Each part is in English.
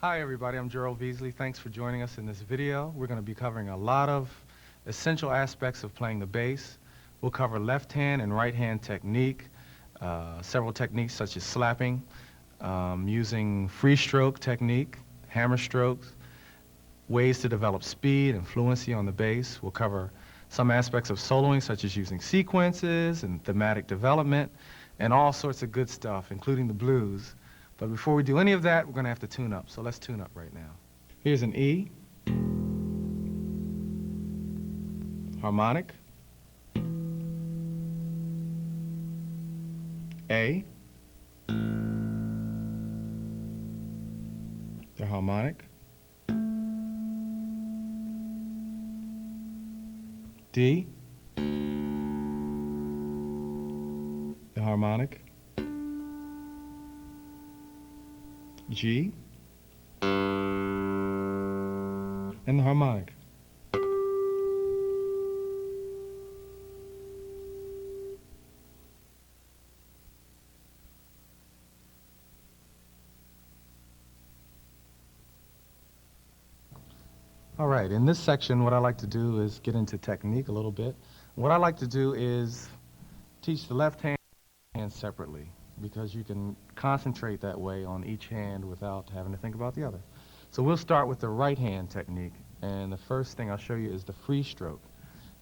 Hi everybody, I'm Gerald Veasley. Thanks for joining us in this video. We're going to be covering a lot of essential aspects of playing the bass. We'll cover left hand and right hand technique, several techniques such as slapping, using free stroke technique, hammer strokes, ways to develop speed and fluency on the bass. We'll cover some aspects of soloing such as using sequences and thematic development and all sorts of good stuff, including the blues. But before we do any of that, we're going to have to tune up. So let's tune up right now. Here's an E, harmonic, A, the harmonic, D, the harmonic, G, and the harmonic. All right, in this section, what I like to do is get into technique a little bit. What I like to do is teach the left hand separately, because you can concentrate that way on each hand without having to think about the other. So we'll start with the right hand technique, and the first thing I'll show you is the free stroke.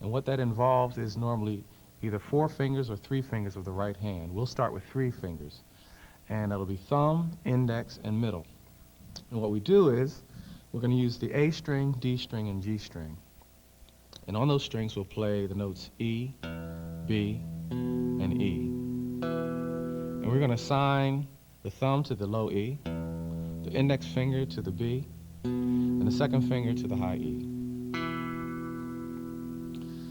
And what that involves is normally either 4 fingers or 3 fingers of the right hand. We'll start with 3 fingers, and it'll be thumb, index, and middle. And what we do is we're going to use the A string, D string, and G string. And on those strings we'll play the notes E, B, and E. And we're going to assign the thumb to the low E, the index finger to the B, and the second finger to the high E.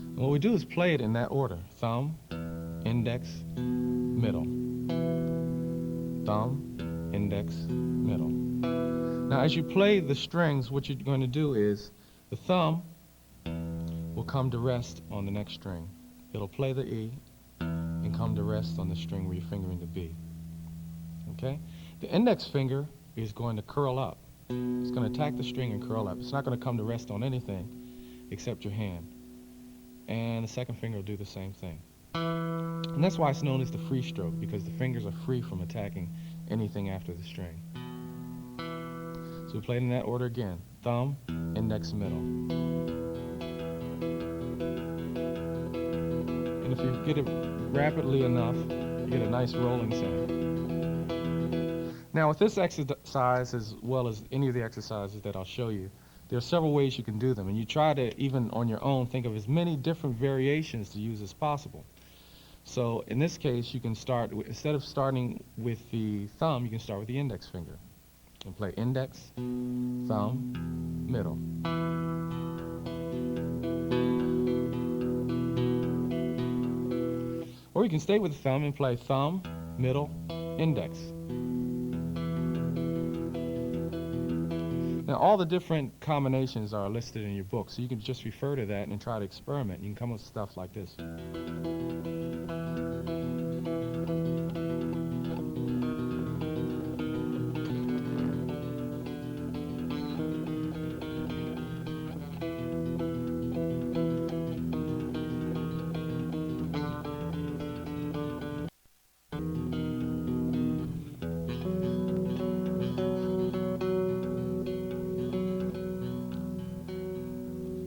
And what we do is play it in that order: thumb, index, middle. Thumb, index, middle. Now as you play the strings, what you're going to do is the thumb will come to rest on the next string. It'll play the E and come to rest on the string where you're fingering the B. Okay? The index finger is going to curl up. It's going to attack the string and curl up. It's not going to come to rest on anything except your hand. And the second finger will do the same thing. And that's why it's known as the free stroke, because the fingers are free from attacking anything after the string. So we play it in that order again: thumb, index, middle. And if you get it rapidly enough, you get a nice rolling sound. Now with this exercise, as well as any of the exercises that I'll show you, there are several ways you can do them, and you try to, even on your own, think of as many different variations to use as possible. So in this case, you can start, instead of starting with the thumb, you can start with the index finger and play index, thumb, middle. Or you can stay with the thumb and play thumb, middle, index. Now all the different combinations are listed in your book, so you can just refer to that and try to experiment. You can come up with stuff like this.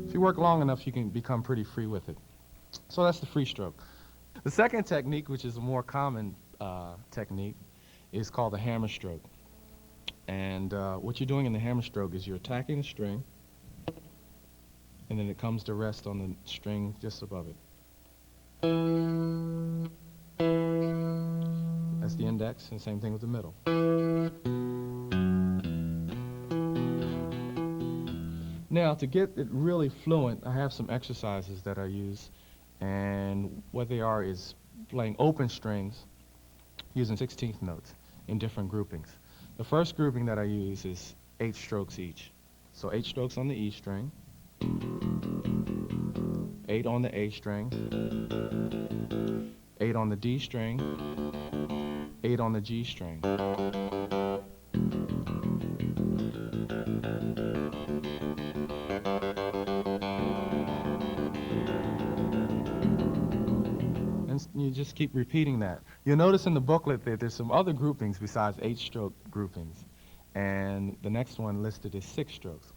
If you work long enough, you can become pretty free with it. So that's the free stroke. The second technique, which is a more common technique, is called the hammer stroke. And what you're doing in the hammer stroke is you're attacking the string, and then it comes to rest on the string just above it. That's the index, and same thing with the middle. Now, to get it really fluent, I have some exercises that I use, and what they are is playing open strings using 16th notes in different groupings. The first grouping that I use is 8 strokes each. So 8 strokes on the E string, 8 on the A string, 8 on the D string, 8 on the G string. And you just keep repeating that. You'll notice in the booklet that there's some other groupings besides 8-stroke groupings. And the next one listed is 6 strokes.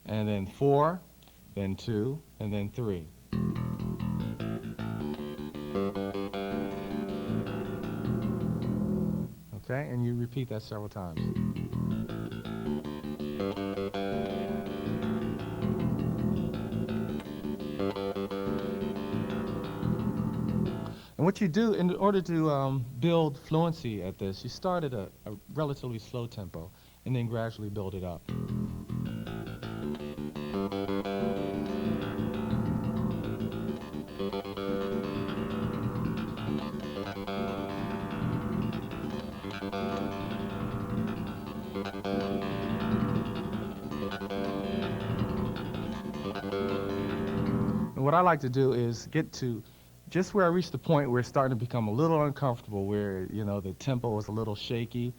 And then 4, then 2, and then 3. Okay, and you repeat that several times. And what you do in order to build fluency at this, you start at a relatively slow tempo and then gradually build it up. And what I like to do is get to just where I reach the point where it's starting to become a little uncomfortable, where, you know, the tempo is a little shaky,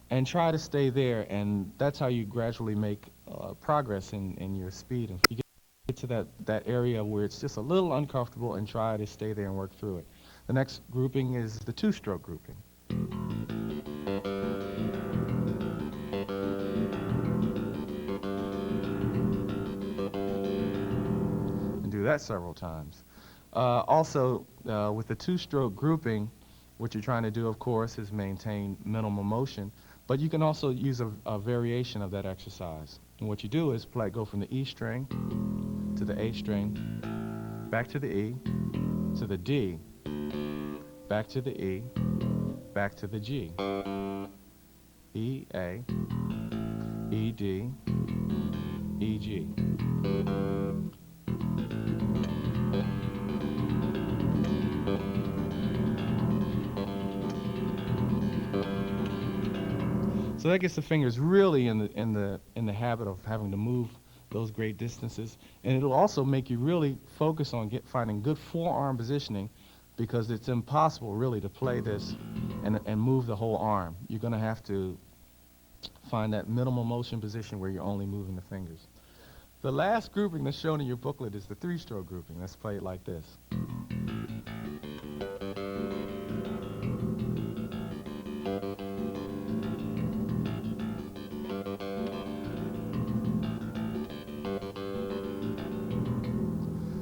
and try to stay there, and that's how you gradually make progress in your speed. And you get to that area where it's just a little uncomfortable and try to stay there and work through it. The next grouping is the 2-stroke grouping. And do that several times. Also, with the 2-stroke grouping, what you're trying to do, of course, is maintain minimal motion, but you can also use a variation of that exercise. And what you do is go from the E string to the A string, back to the E, to the D, back to the E, back to the G. E, A, E, D, E, G. So that gets the fingers really in the habit of having to move those great distances, and it'll also make you really focus on finding good forearm positioning, because it's impossible really to play this and move the whole arm. You're going to have to find that minimal motion position where you're only moving the fingers. The last grouping that's shown in your booklet is the 3-stroke grouping. Let's play it like this.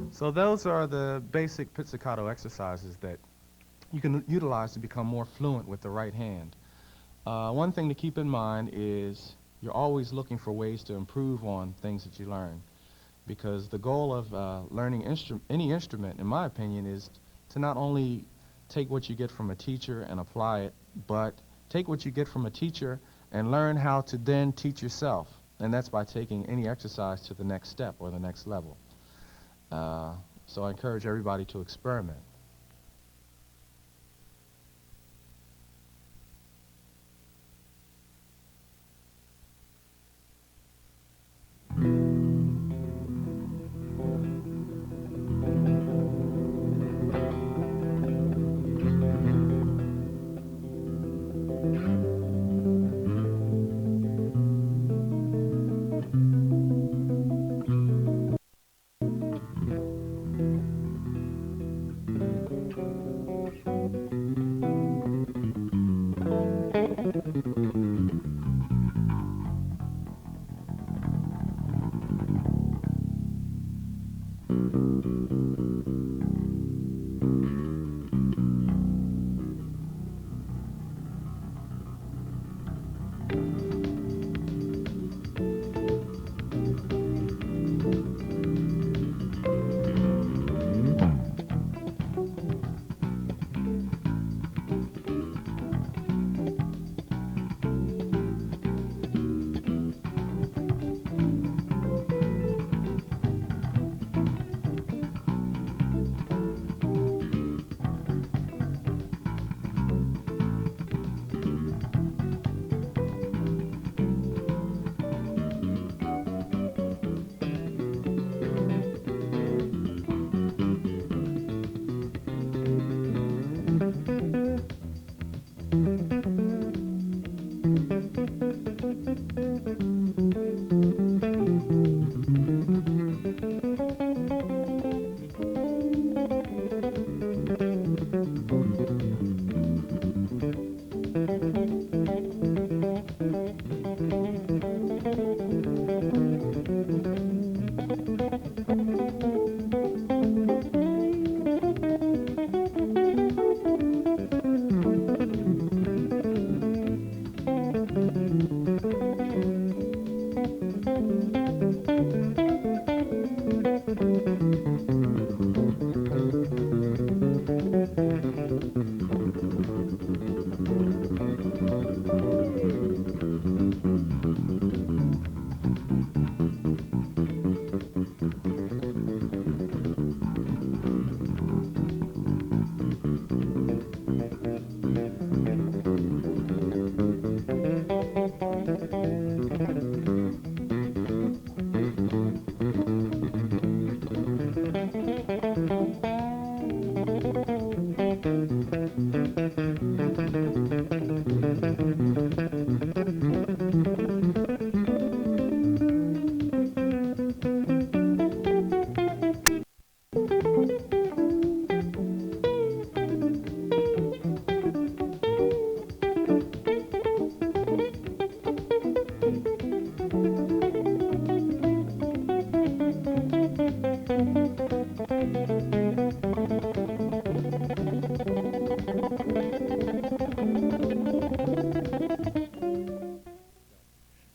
So those are the basic pizzicato exercises that you can utilize to become more fluent with the right hand. One thing to keep in mind is you're always looking for ways to improve on things that you learn, because the goal of learning any instrument, in my opinion, is to not only take what you get from a teacher and apply it, but take what you get from a teacher and learn how to then teach yourself. And that's by taking any exercise to the next step or the next level. So I encourage everybody to experiment.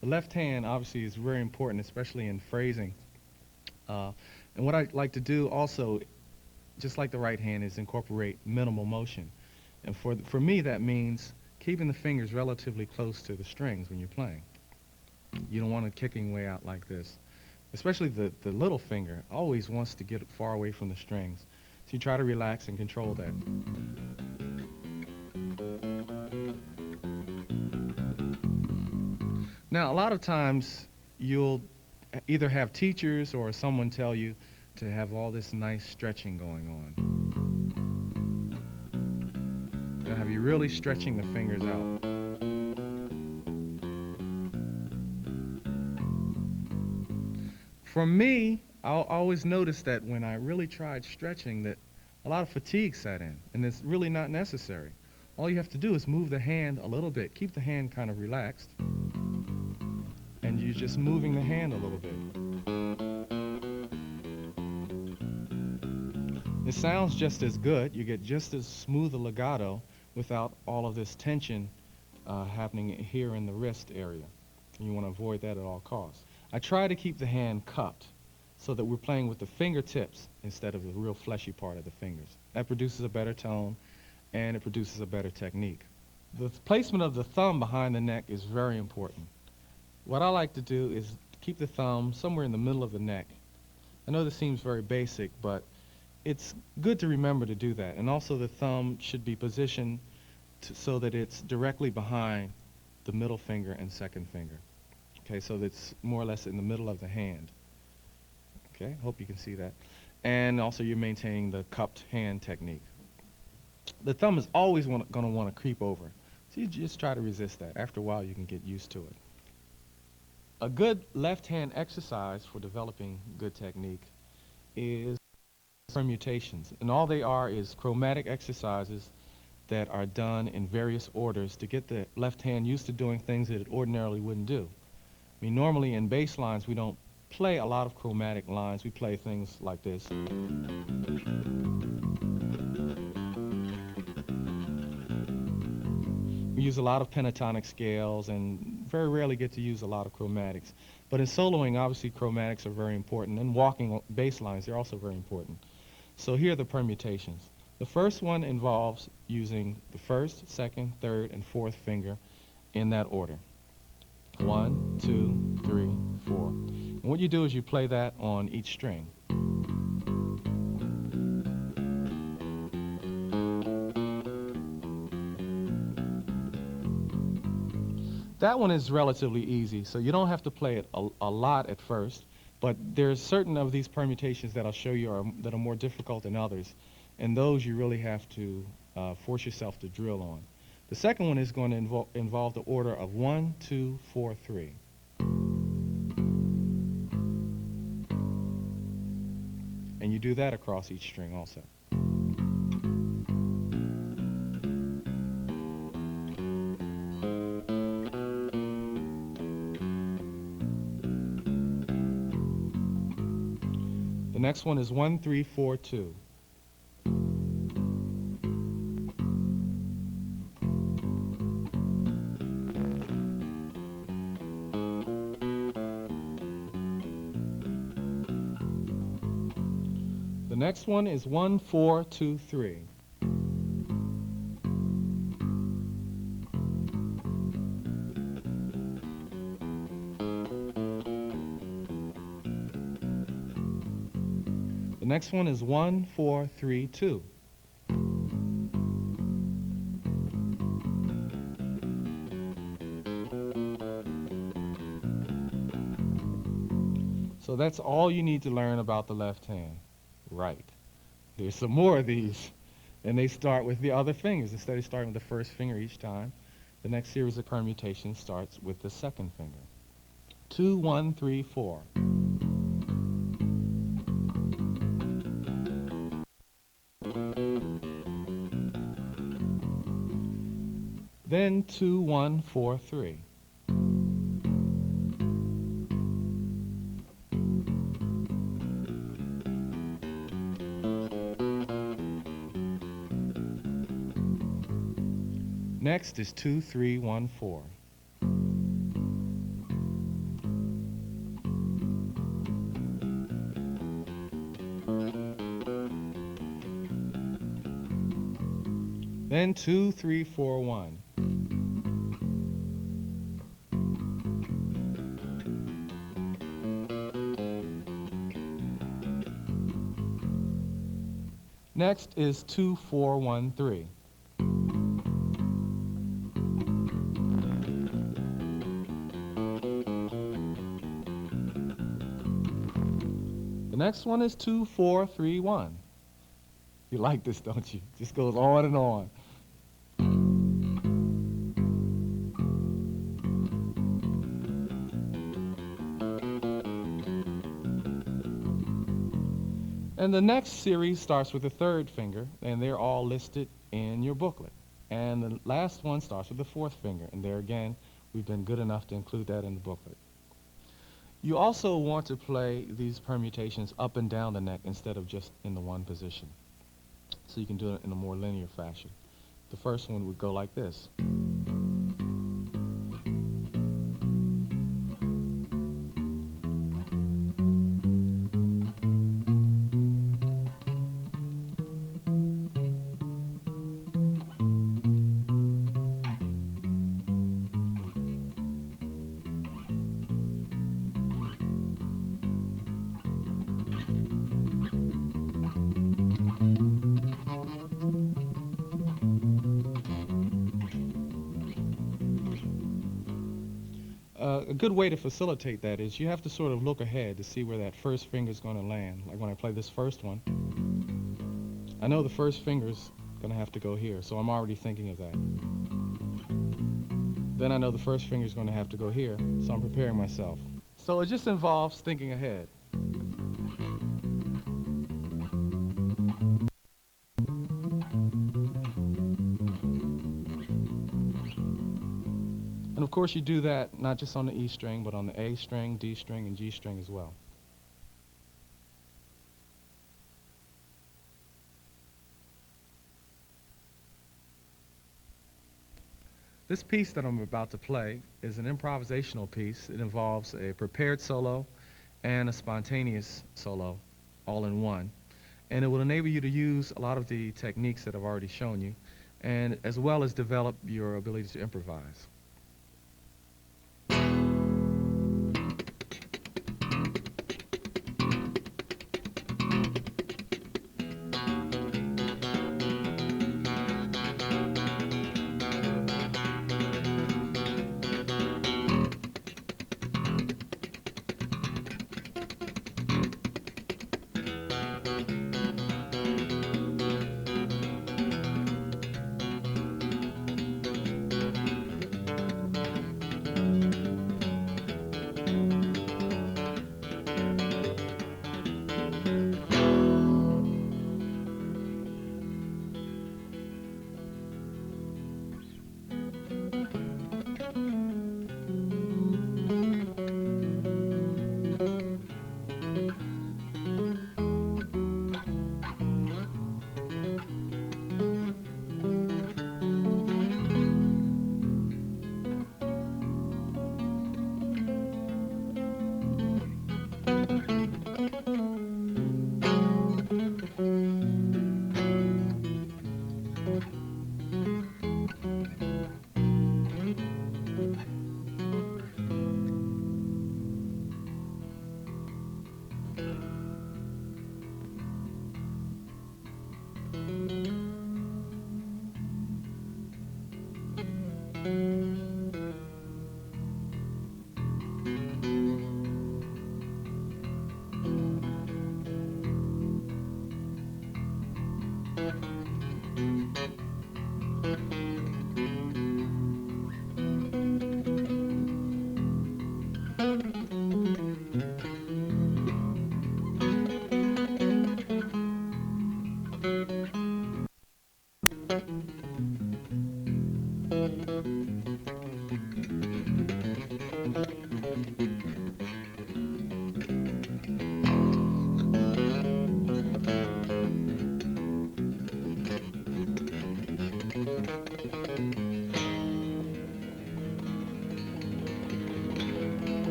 The left hand obviously is very important, especially in phrasing. And what I like to do also, just like the right hand, is incorporate minimal motion. And for me, that means keeping the fingers relatively close to the strings when you're playing. You don't want it kicking way out like this. Especially the little finger always wants to get far away from the strings. So you try to relax and control that. Now, a lot of times you'll either have teachers or someone tell you to have all this nice stretching going on. Now, have you really stretching the fingers out? For me, I'll always notice that when I really tried stretching that a lot of fatigue set in, and it's really not necessary. All you have to do is move the hand a little bit, keep the hand kind of relaxed, and you're just moving the hand a little bit. It sounds just as good. You get just as smooth a legato without all of this tension happening here in the wrist area. And you want to avoid that at all costs. I try to keep the hand cupped so that we're playing with the fingertips instead of the real fleshy part of the fingers. That produces a better tone, and it produces a better technique. The placement of the thumb behind the neck is very important. What I like to do is keep the thumb somewhere in the middle of the neck. I know this seems very basic, but it's good to remember to do that. And also the thumb should be positioned so that it's directly behind the middle finger and second finger. Okay, so that's more or less in the middle of the hand. Okay, hope you can see that. And also you're maintaining the cupped hand technique. The thumb is always going to want to creep over. So you just try to resist that. After a while you can get used to it. A good left hand exercise for developing good technique is permutations. And all they are is chromatic exercises that are done in various orders to get the left hand used to doing things that it ordinarily wouldn't do. I mean, normally in bass lines we don't play a lot of chromatic lines. We play things like this. We use a lot of pentatonic scales and very rarely get to use a lot of chromatics. But in soloing, obviously chromatics are very important, and walking bass lines, they're also very important. So here are the permutations. The first one involves using the first, second, third, and fourth finger in that order. 1, 2, 3, 4. And what you do is you play that on each string. That one is relatively easy, so you don't have to play it a lot at first, but there's certain of these permutations that I'll show you that are more difficult than others, and those you really have to force yourself to drill on. The second one is going to involve the order of 1, 2, 4, 3. And you do that across each string also. The next one is 1, 3, 4, 2. The next one is 1, 4, 2, 3. The next one is 1, 4, 3, 2. So that's all you need to learn about the left hand. Right. There's some more of these. And they start with the other fingers. Instead of starting with the first finger each time, the next series of permutations starts with the second finger. 2, 1, 3, 4. Then 2, 1, 4, 3. Next is 2, 3, 1, 4. Then 2, 3, 4, 1. Next is 2, 4, 1, 3. The next one is 2, 4, 3, 1. You like this, don't you? Just goes on and on. And the next series starts with the third finger, and they're all listed in your booklet. And the last one starts with the fourth finger, and there again, we've been good enough to include that in the booklet. You also want to play these permutations up and down the neck instead of just in the one position. So you can do it in a more linear fashion. The first one would go like this. A good way to facilitate that is you have to sort of look ahead to see where that first finger is going to land. Like when I play this first one, I know the first finger's going to have to go here, so I'm already thinking of that. Then I know the first finger's going to have to go here, so I'm preparing myself. So it just involves thinking ahead. And of course you do that not just on the E string, but on the A string, D string, and G string as well. This piece that I'm about to play is an improvisational piece. It involves a prepared solo and a spontaneous solo all in one. And it will enable you to use a lot of the techniques that I've already shown you, and as well as develop your ability to improvise.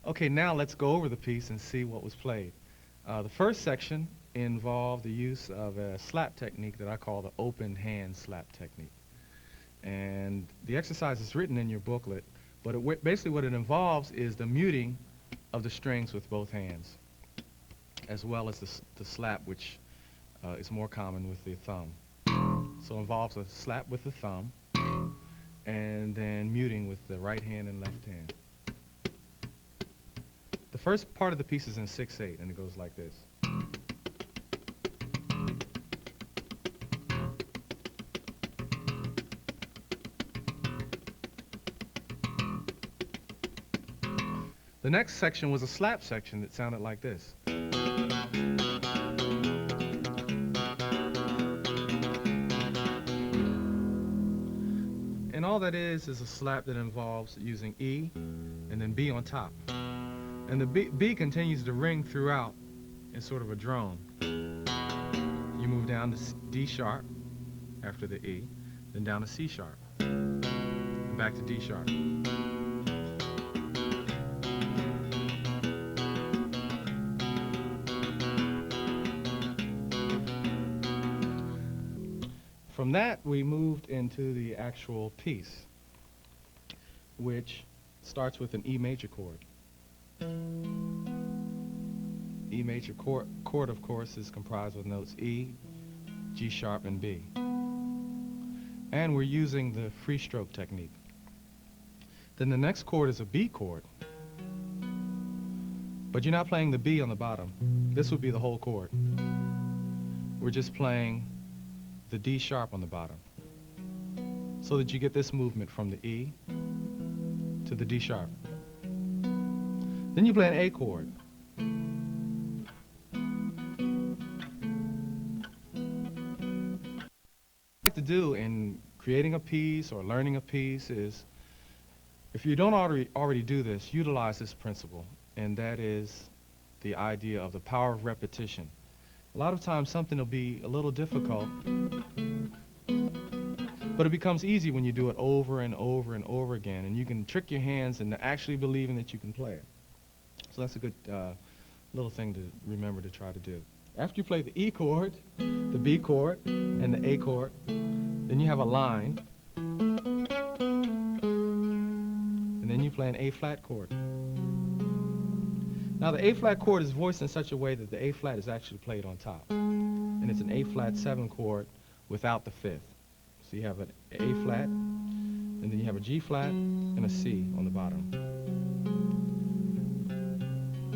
Okay, now let's go over the piece and see what was played. The first section involved the use of a slap technique that I call the open hand slap technique. And the exercise is written in your booklet, but basically what it involves is the muting of the strings with both hands, as well as the slap, which is more common with the thumb. So it involves a slap with the thumb, and then muting with the right hand and left hand. The first part of the piece is in 6/8, and it goes like this. The next section was a slap section that sounded like this. And all that is a slap that involves using E and then B on top. And the B continues to ring throughout in sort of a drone. You move down to D sharp after the E, then down to C sharp, and back to D sharp. From that, we moved into the actual piece, which starts with an E major chord. E major chord, of course, is comprised of notes E, G sharp, and B. And we're using the free stroke technique. Then the next chord is a B chord. But you're not playing the B on the bottom. This would be the whole chord. We're just playing the D sharp on the bottom, so that you get this movement from the E to the D sharp. Then you play an A chord. To do in creating a piece or learning a piece is, if you don't already do this, utilize this principle, and that is the idea of the power of repetition. A lot of times something will be a little difficult, but it becomes easy when you do it over and over and over again, and you can trick your hands into actually believing that you can play it. So that's a good little thing to remember to try to do. After you play the E chord, the B chord, and the A chord, then you have a line, and then you play an A flat chord. Now the A flat chord is voiced in such a way that the A flat is actually played on top, and it's an A flat 7 chord without the fifth. So you have an A flat, and then you have a G flat and a C on the bottom.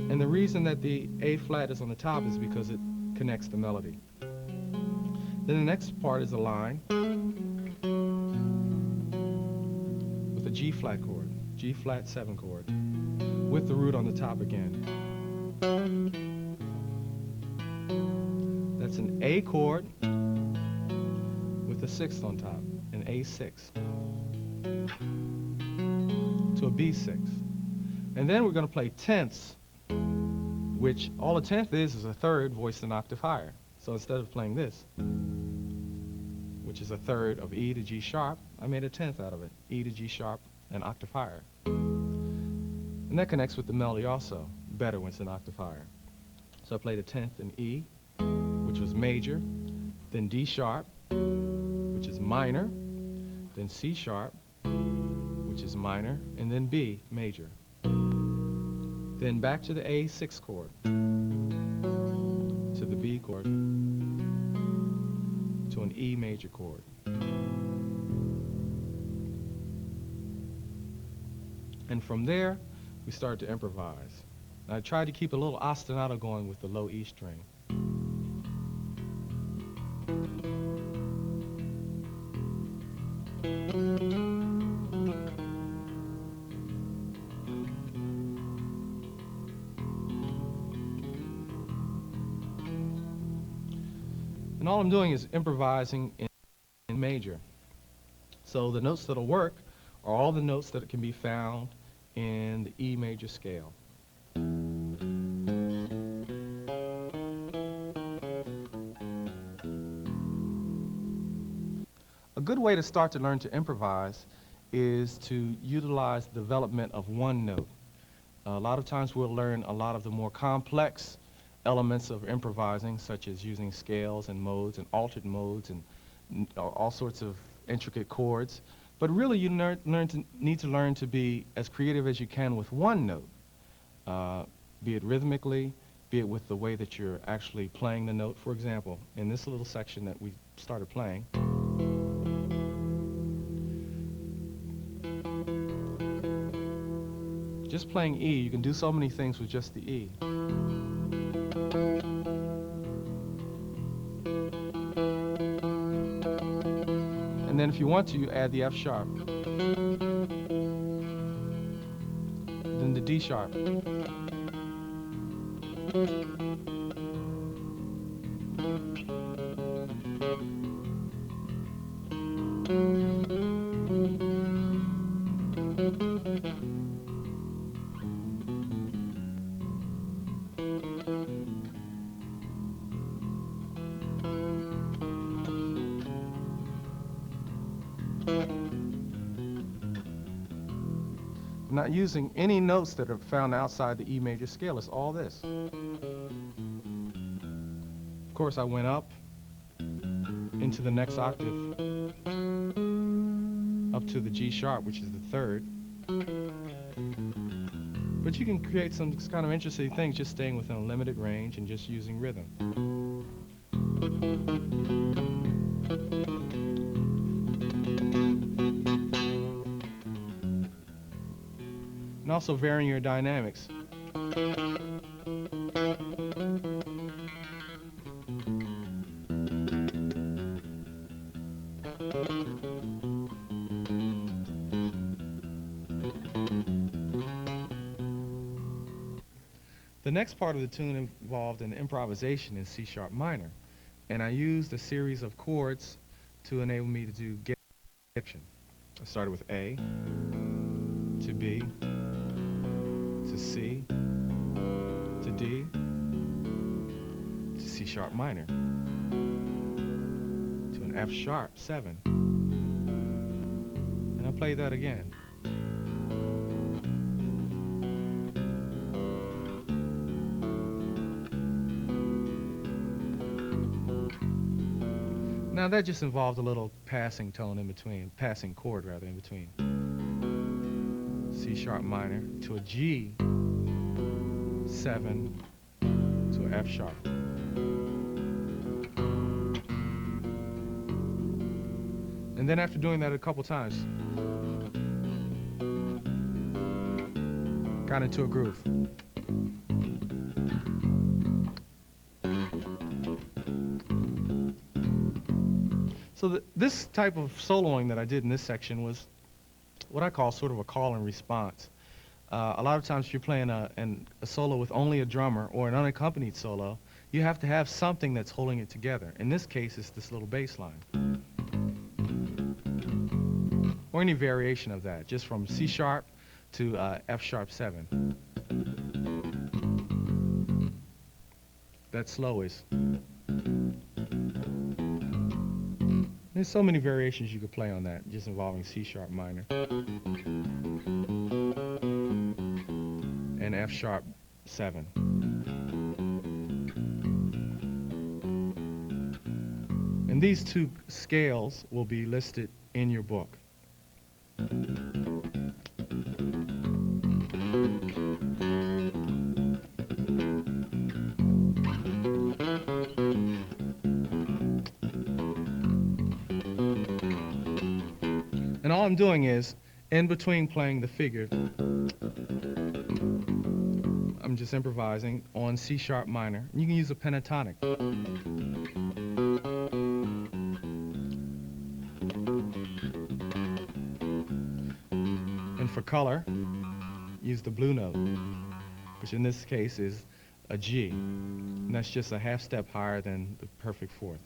And the reason that the A flat is on the top is because it connects the melody. Then the next part is a line with a G flat chord, G flat 7 chord, with the root on the top again. That's an A chord with a sixth on top, an A6, to a B6. And then we're going to play tenths, which all a tenth is a third voiced an octave higher. So instead of playing this, which is a third of E to G sharp, I made a tenth out of it, E to G sharp, an octave higher. And that connects with the melody also, better when it's an octave higher. So I played a tenth in E, which was major, then D sharp, which is minor, then C sharp, which is minor, and then B, major. Then back to the A6 chord, to the B chord, to an E major chord. And from there, we start to improvise. I tried to keep a little ostinato going with the low E string. And all I'm doing is improvising in major. So the notes that'll work are all the notes that can be found in the E major scale. A good way to start to learn to improvise is to utilize the development of one note. A lot of times we'll learn a lot of the more complex elements of improvising, such as using scales and modes and altered modes and all sorts of intricate chords. But really you need to learn to be as creative as you can with one note, be it rhythmically, be it with the way that you're actually playing the note. For example, in this little section that we started playing, just playing E, you can do so many things with just the E. And then if you want to, you add the F sharp, then the D sharp, not using any notes that are found outside the E major scale. It's all this. Of course, I went up into the next octave, up to the G sharp, which is the third. But you can create some kind of interesting things just staying within a limited range and just using rhythm. And also varying your dynamics. The next part of the tune involved an improvisation in C sharp minor, and I used a series of chords to enable me to do action. I started with A, to B, to C, to D, to C sharp minor, to an F sharp 7. And I'll play that again. Now that just involved a little passing tone in between, passing chord rather in between. C sharp minor to a G 7 to an F sharp. And then after doing that a couple times, got into a groove. So this type of soloing that I did in this section was what I call sort of a call and response. A lot of times if you're playing a solo with only a drummer or an unaccompanied solo, you have to have something that's holding it together. In this case, it's this little bass line. Or any variation of that, just from C sharp to F sharp 7. That slow is. There's so many variations you could play on that, just involving C sharp minor and F sharp 7. And these two scales will be listed in your book. And all I'm doing is, in between playing the figure, I'm just improvising on C sharp minor. You can use a pentatonic. And for color, use the blue note, which in this case is a G. And that's just a half step higher than the perfect fourth.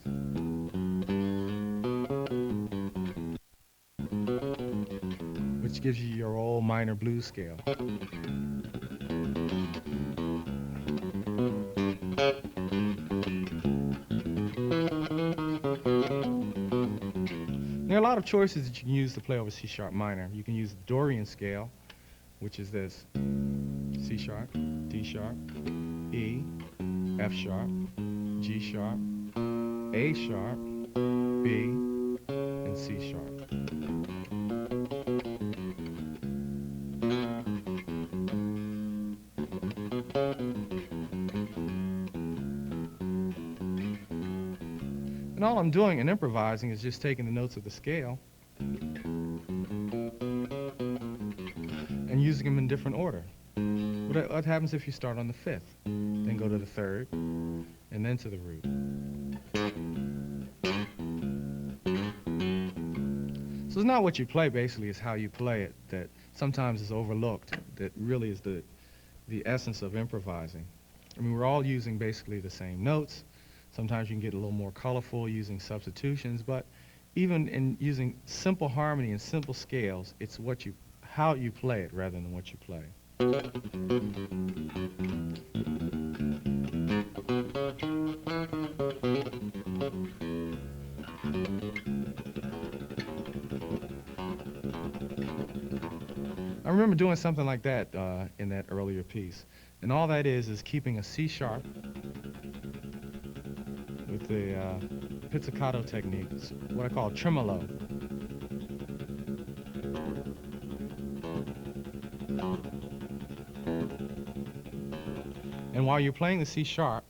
Which gives you your old minor blues scale. There are a lot of choices that you can use to play over C sharp minor. You can use the Dorian scale, which is this: C sharp, D sharp, E, F sharp, G sharp, A sharp, B, and C sharp. And all I'm doing in improvising is just taking the notes of the scale and using them in different order. What happens if you start on the 5th, then go to the 3rd, and then to the root? So it's not what you play, basically, it's how you play it that sometimes is overlooked, that really is the essence of improvising. I mean, we're all using basically the same notes. Sometimes you can get a little more colorful using substitutions, but even in using simple harmony and simple scales, it's how you play it rather than what you play. I remember doing something like that in that earlier piece. And all that is keeping a C sharp with the pizzicato technique, it's what I call tremolo. And while you're playing the C sharp,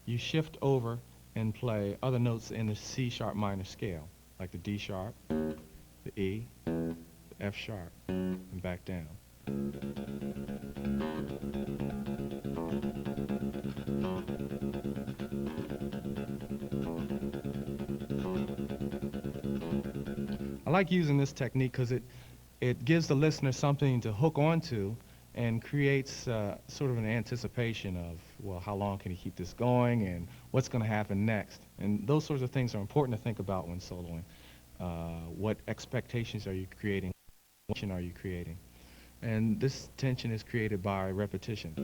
you shift over and play other notes in the C sharp minor scale, like the D sharp, the E, the F sharp, and back down. I like using this technique because it gives the listener something to hook onto and creates sort of an anticipation of, well, how long can he keep this going and what's going to happen next? And those sorts of things are important to think about when soloing. What expectations are you creating? What tension are you creating? And this tension is created by repetition.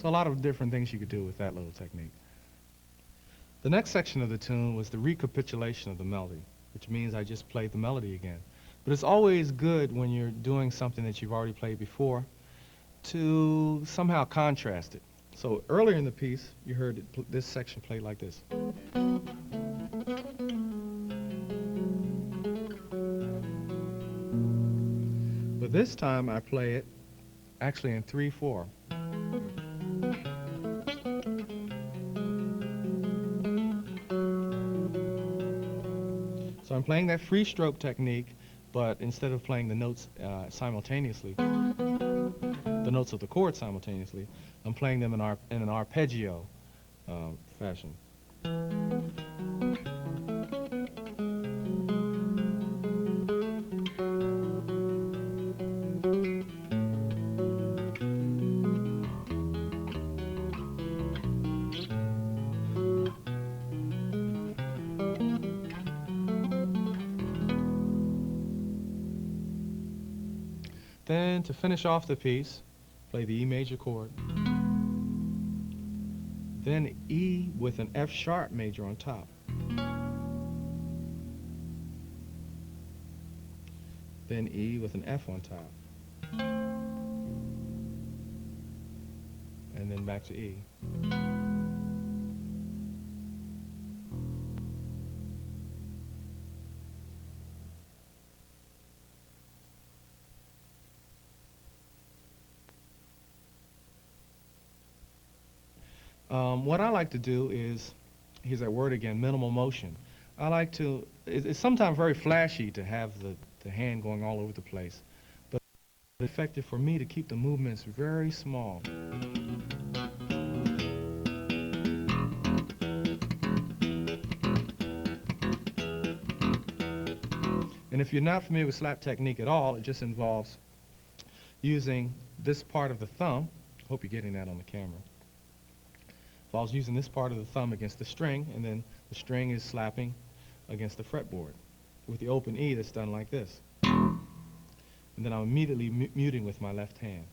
So a lot of different things you could do with that little technique. The next section of the tune was the recapitulation of the melody, which means I just played the melody again. But it's always good when you're doing something that you've already played before to somehow contrast it. So earlier in the piece, you heard this section played like this. But this time I play it actually in 3/4. So I'm playing that free stroke technique, but instead of playing the notes simultaneously, the notes of the chord simultaneously, I'm playing them in an arpeggio fashion. Then, to finish off the piece, play the E major chord, then E with an F sharp major on top, then E with an F on top, and then back to E. What I like to do is, here's that word again, minimal motion. I like to, it's sometimes very flashy to have the hand going all over the place, but it's effective for me to keep the movements very small. And if you're not familiar with slap technique at all, it just involves using this part of the thumb. Hope you're getting that on the camera. Involves using this part of the thumb against the string, and then the string is slapping against the fretboard. With the open E, that's done like this. And then I'm immediately muting with my left hand.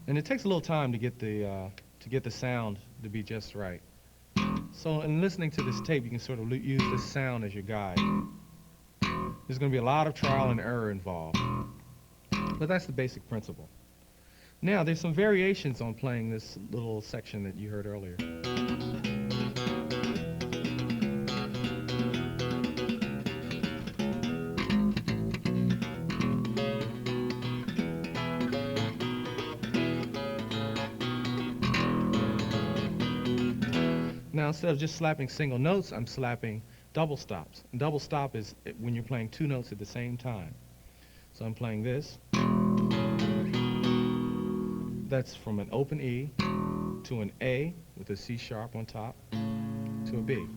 And it takes a little time to get the sound to be just right. So in listening to this tape, you can sort of use this sound as your guide. There's going to be a lot of trial and error involved. But that's the basic principle. Now, there's some variations on playing this little section that you heard earlier. Now, instead of just slapping single notes, I'm slapping double stops. And double stop is when you're playing two notes at the same time. So I'm playing this. That's from an open E to an A with a C sharp on top to a B.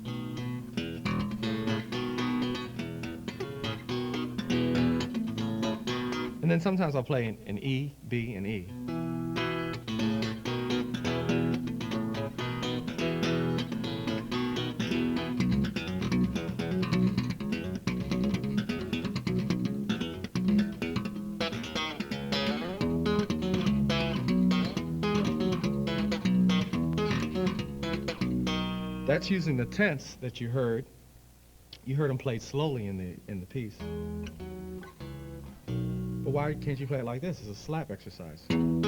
And then sometimes I'll play an E, B, and E. That's using the tenths that you heard. You heard them played slowly in the piece. But why can't you play it like this? It's a slap exercise. And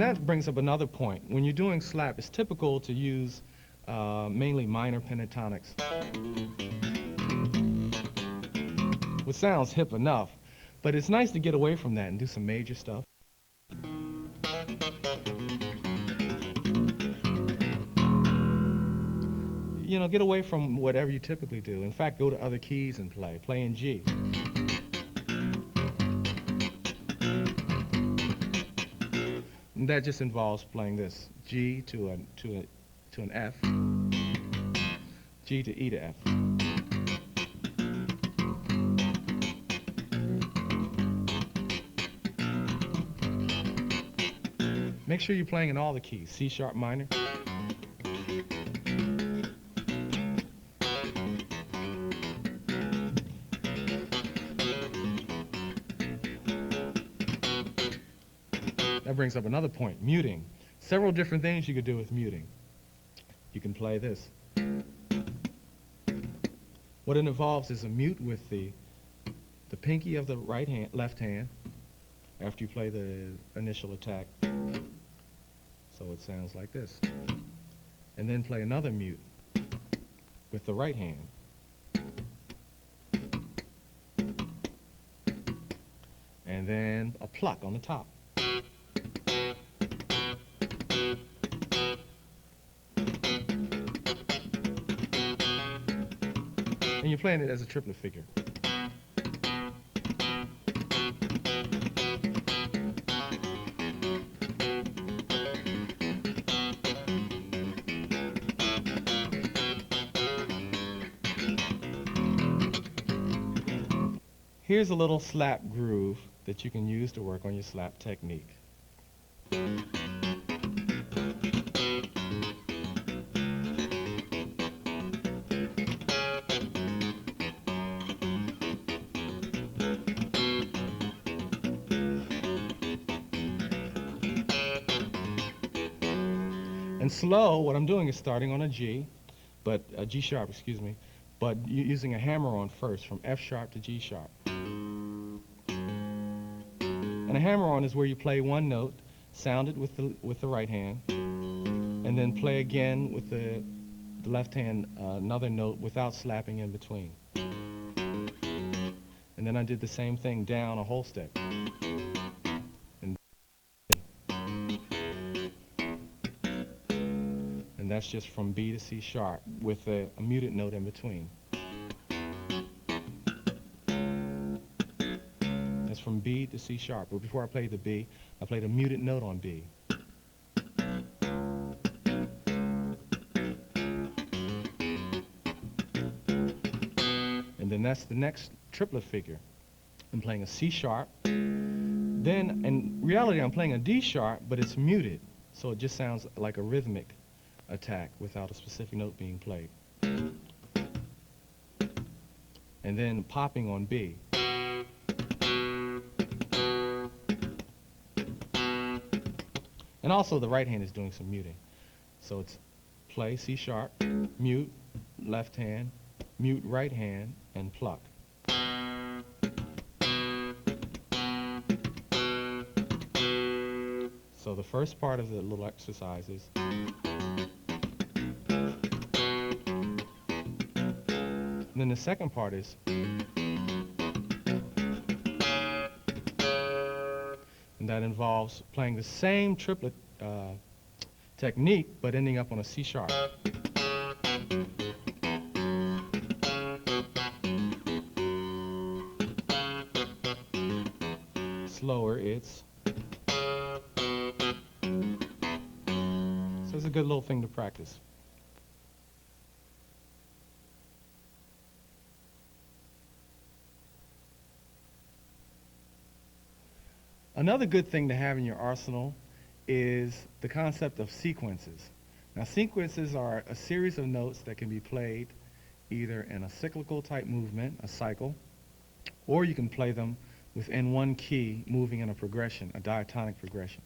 that brings up another point. When you're doing slap, it's typical to use mainly minor pentatonics. which sounds hip enough, but it's nice to get away from that and do some major stuff. You know, get away from whatever you typically do. In fact, go to other keys and play in G. And that just involves playing this: G to an F, G to E to F. Make sure you're playing in all the keys. C sharp minor. That brings up another point, muting. Several different things you could do with muting. You can play this. What it involves is a mute with the pinky of the left hand after you play the initial attack. So it sounds like this. And then play another mute with the right hand. And then a pluck on the top. And you're playing it as a triplet figure. Here's a little slap groove that you can use to work on your slap technique. And slow, what I'm doing is starting on a G, but a G sharp, excuse me, but using a hammer-on first from F sharp to G sharp. And a hammer-on is where you play one note, sound it with the right hand, and then play again with the left hand another note without slapping in between. And then I did the same thing down a whole step. And that's just from B to C sharp with a muted note in between. That's from B to C sharp. But before I played the B, I played a muted note on B. And then that's the next triplet figure. I'm playing a C sharp. Then, in reality, I'm playing a D sharp, but it's muted. So it just sounds like a rhythmic attack without a specific note being played. And then popping on B. And also the right hand is doing some muting. So it's play C sharp, mute, left hand, mute right hand, and pluck. So the first part of the little exercise is and then the second part is and that involves playing the same triplet technique but ending up on a C sharp. Slower, it's so it's a good little thing to practice. Another good thing to have in your arsenal is the concept of sequences. Now, sequences are a series of notes that can be played either in a cyclical type movement, a cycle, or you can play them within one key moving in a progression, a diatonic progression.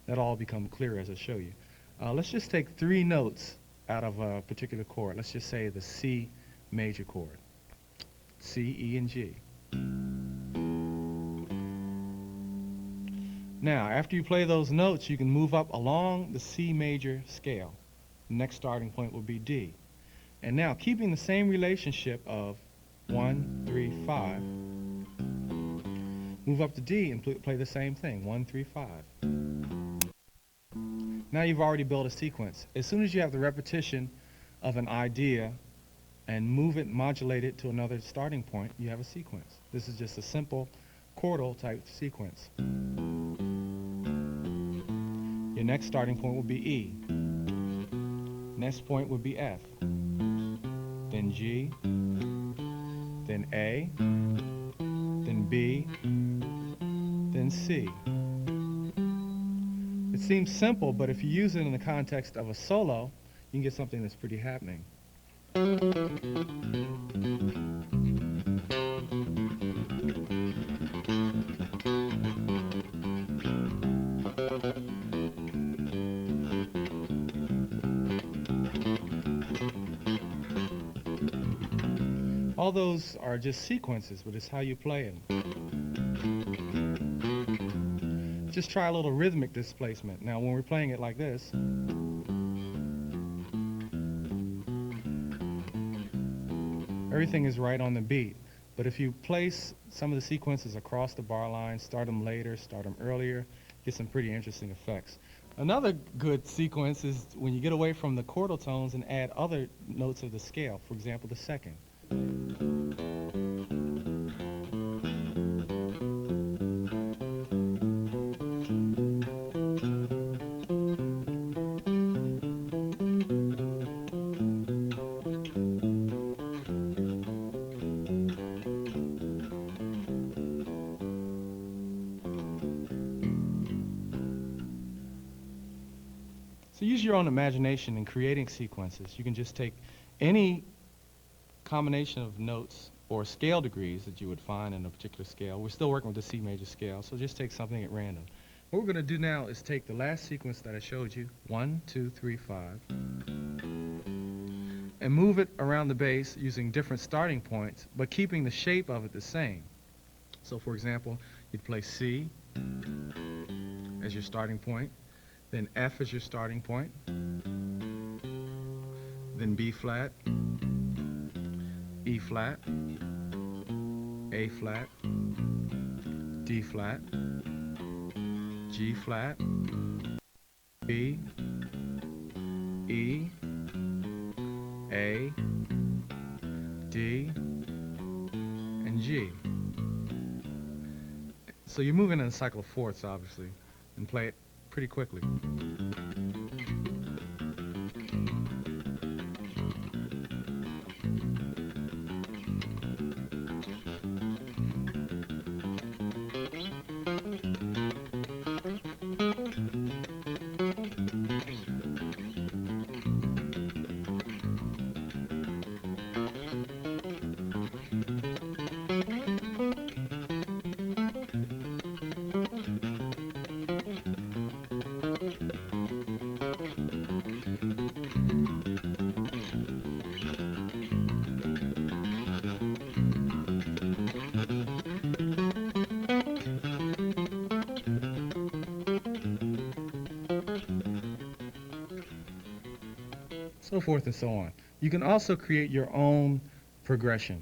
That'll all become clear as I show you. Let's just take 3 notes out of a particular chord. Let's just say the C major chord. C, E, and G. Now, after you play those notes, you can move up along the C major scale. The next starting point will be D. And now, keeping the same relationship of 1, 3, 5, Move up to D and play the same thing, 1, 3, 5. Now you've already built a sequence. As soon as you have the repetition of an idea and move it, modulate it to another starting point, you have a sequence. This is just a simple chordal type sequence. Your next starting point will be E. Next point would be F. Then G. Then A. Then B. Then C. It seems simple, but if you use it in the context of a solo, you can get something that's pretty happening. All those are just sequences, but it's how you play them. Just try a little rhythmic displacement. Now, when we're playing it like this, everything is right on the beat. But if you place some of the sequences across the bar line, start them later, start them earlier, get some pretty interesting effects. Another good sequence is when you get away from the chordal tones and add other notes of the scale. For example, the second. So use your own imagination in creating sequences. You can just take any combination of notes or scale degrees that you would find in a particular scale. We're still working with the C major scale, so just take something at random. What we're going to do now is take the last sequence that I showed you, 1, 2, 3, 5, and move it around the bass using different starting points, but keeping the shape of it the same. So for example, you'd play C as your starting point, then F as your starting point, then B flat, E flat, A flat, D flat, G flat, B, E, A, D, and G. So you're moving in a cycle of fourths, obviously, and play it pretty quickly. So forth and so on. You can also create your own progression.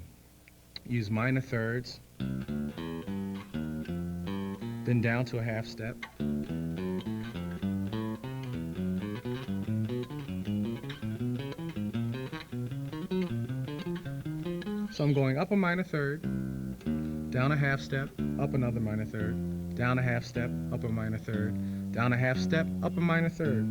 Use minor thirds, then down to a half step, so I'm going up a minor third, down a half step, up another minor third, down a half step, up a minor third, down a half step, up a minor third.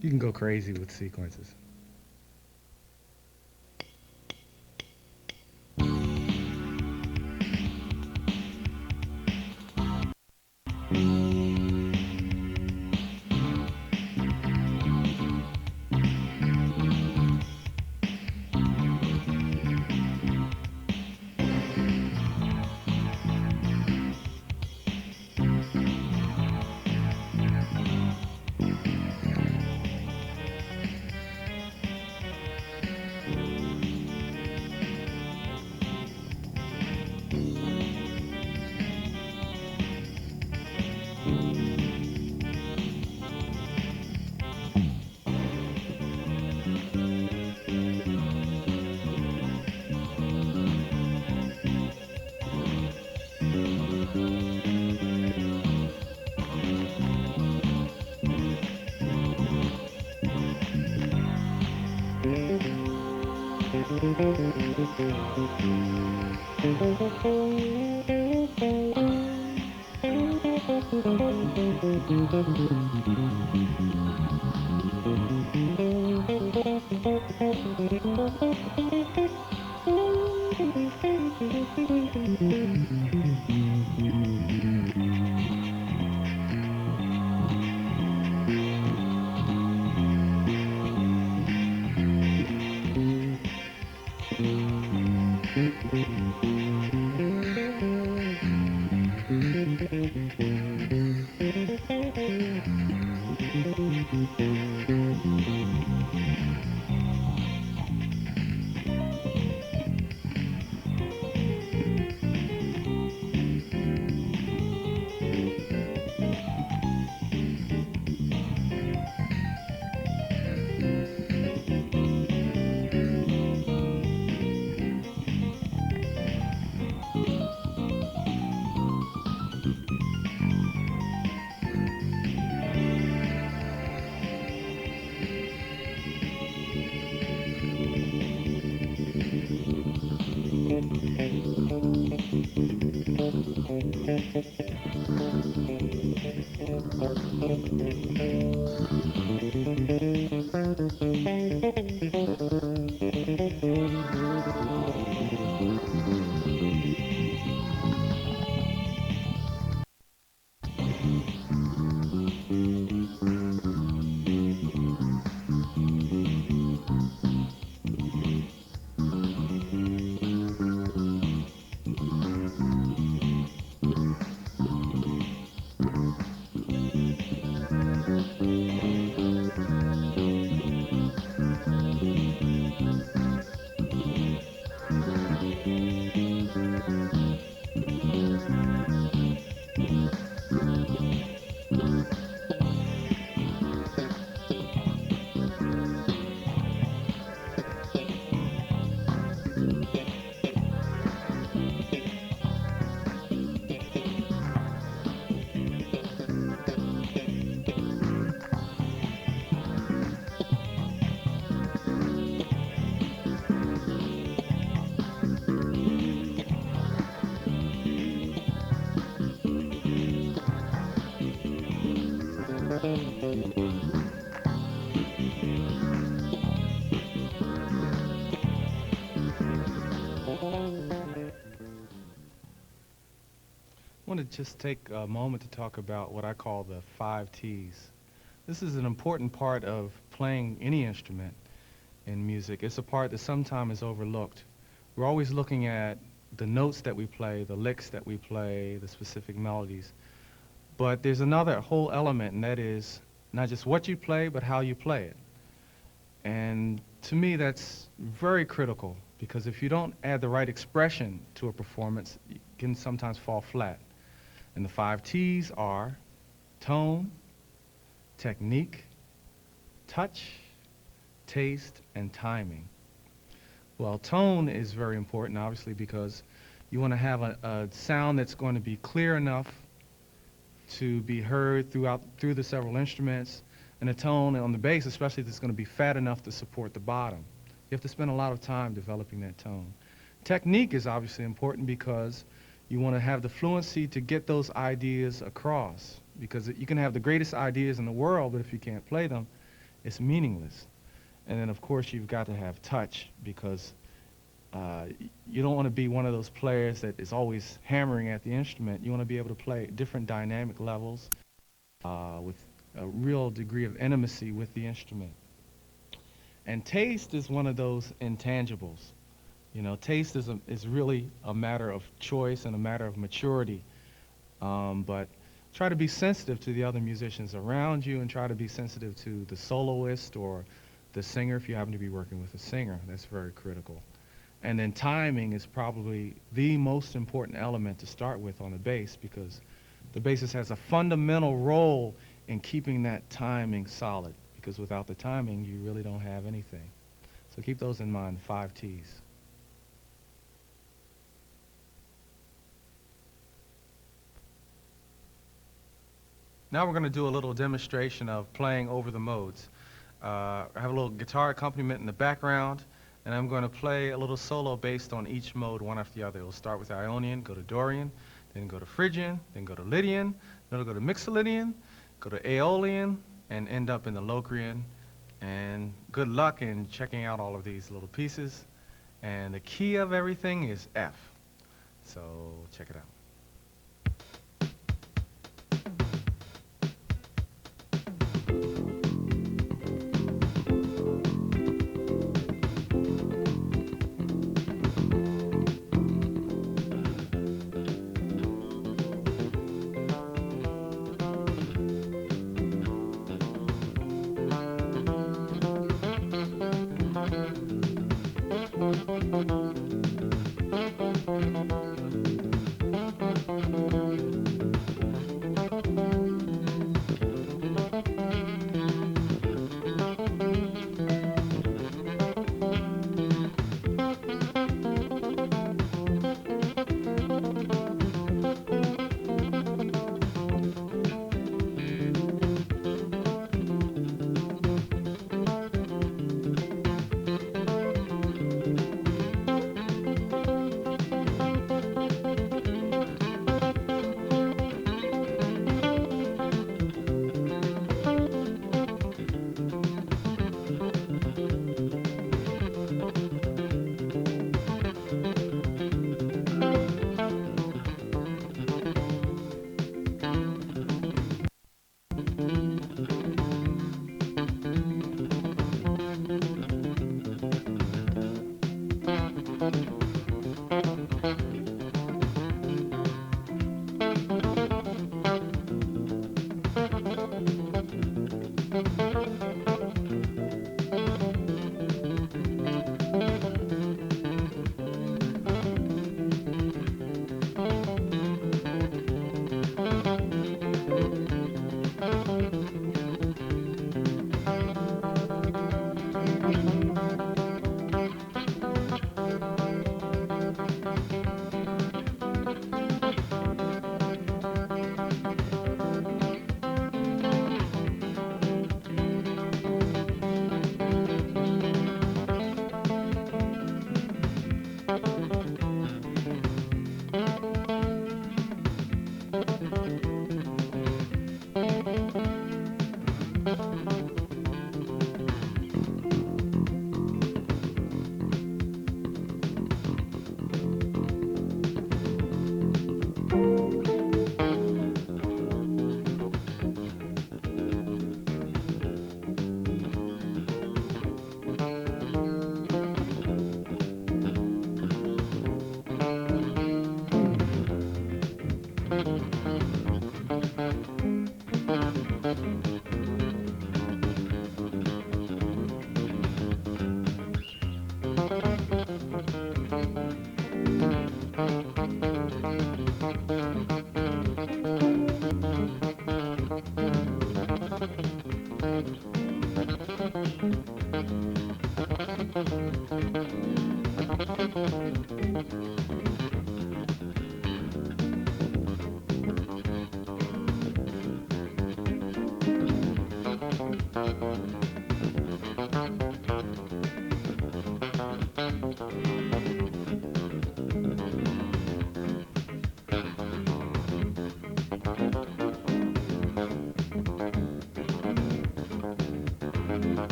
You can go crazy with sequences. I want to just take a moment to talk about what I call the 5 T's. This is an important part of playing any instrument in music. It's a part that sometimes is overlooked. We're always looking at the notes that we play, the licks that we play, the specific melodies. But there's another whole element, and that is not just what you play, but how you play it. And to me, that's very critical, because if you don't add the right expression to a performance, it can sometimes fall flat. And the 5 T's are tone, technique, touch, taste, and timing. Well, tone is very important, obviously, because you want to have a sound that's going to be clear enough to be heard through the several instruments, and a tone on the bass, especially, that's going to be fat enough to support the bottom. You have to spend a lot of time developing that tone. Technique is obviously important because you want to have the fluency to get those ideas across, because you can have the greatest ideas in the world, but if you can't play them, it's meaningless. And then, of course, you've got to have touch, because you don't want to be one of those players that is always hammering at the instrument. You want to be able to play different dynamic levels with a real degree of intimacy with the instrument. And taste is one of those intangibles. You know, taste is really a matter of choice and a matter of maturity. But try to be sensitive to the other musicians around you, and try to be sensitive to the soloist or the singer if you happen to be working with a singer. That's very critical. And then timing is probably the most important element to start with on the bass, because the bassist has a fundamental role in keeping that timing solid, because without the timing, you really don't have anything. So keep those in mind, 5 T's. Now we're going to do a little demonstration of playing over the modes. I have a little guitar accompaniment in the background, And I'm going to play a little solo based on each mode, one after the other. It'll start with Ionian, go to Dorian, then go to Phrygian, then go to Lydian, then it'll go to Mixolydian, go to Aeolian, and end up in the Locrian. And good luck in checking out all of these little pieces. And the key of everything is F. So check it out.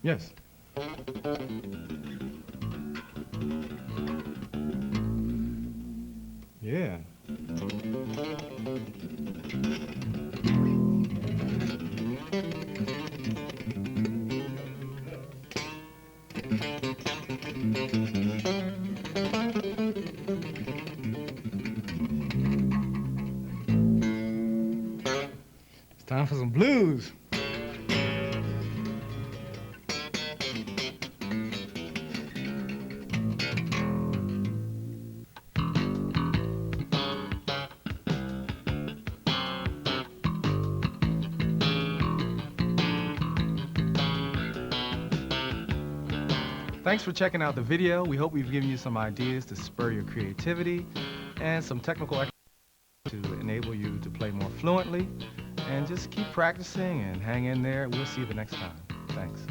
Yes. Yeah. It's time for some blues. Thanks for checking out the video. We hope we've given you some ideas to spur your creativity and some technical exercises to enable you to play more fluently. And just keep practicing and hang in there. We'll see you the next time. Thanks.